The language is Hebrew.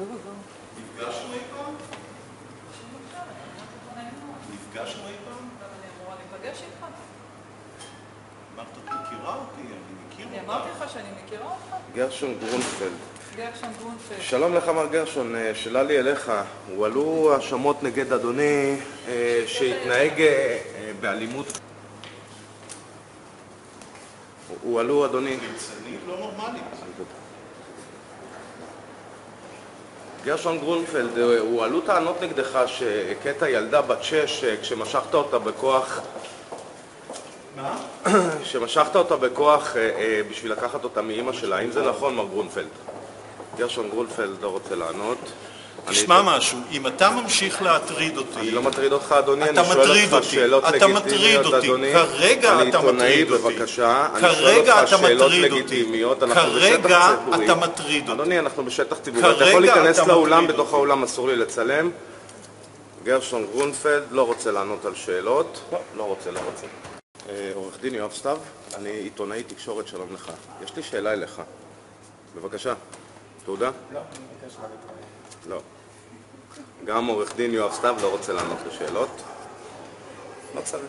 נפגשנו אי פעם? נפגשנו אי פעם? אני אמורה להיפגש איתך? אמרת, את מכירה אותי, אני מכיר אותך. אני אמרתי לך שאני מכירה אותך? גרשון גרונפלד. גרשון גרונפלד. שלום לך מר גרשון, שאלה לי אליך. הועלו האשמות נגד אדוני שהתנהג באלימות. הועלו אדוני... ליצנית לא נורמלית. גרשון גרונפלד, הועלו טענות נגדך שהכית ילדה בת 6 כשמשכת אותה בכוח... מה? שמשכת אותה בכוח בשביל לקחת אותה מאמא שלה. האם זה נכון מר גרונפלד? גרשון גרונפלד לא רוצה לענות. תשמע משהו, אם אתה ממשיך להטריד אותי... אני לא מטריד אותך אדוני, אתה אני שואל מטריד אותך שאלות אותי, אתה מטריד לגיטימיות אותי, אדוני. כרגע אתה מטריד אותי. בבקשה, אני שואל כרגע אותך אתה שאלות מטריד אותי. לגיטימיות, אנחנו בשטח כרגע ציבורי. אתה מטריד אותי. אדוני, אנחנו בשטח ציבורי, אתה כרגע יכול להיכנס אתה לאולם, מטריד בתוך אותי. האולם אסור לי לצלם. גרשון גרונפלד לא רוצה לענות על שאלות. לא רוצה. עורך דין יואב סתיו, אני עיתונאי תקשורת, שלום לך. יש לי שאלה אליך. בבקשה. תעודה? לא, אני מבקש מה להתראה. לא. גם עורך דין יואב סתיו לא רוצה לענות לשאלות. לא צריך.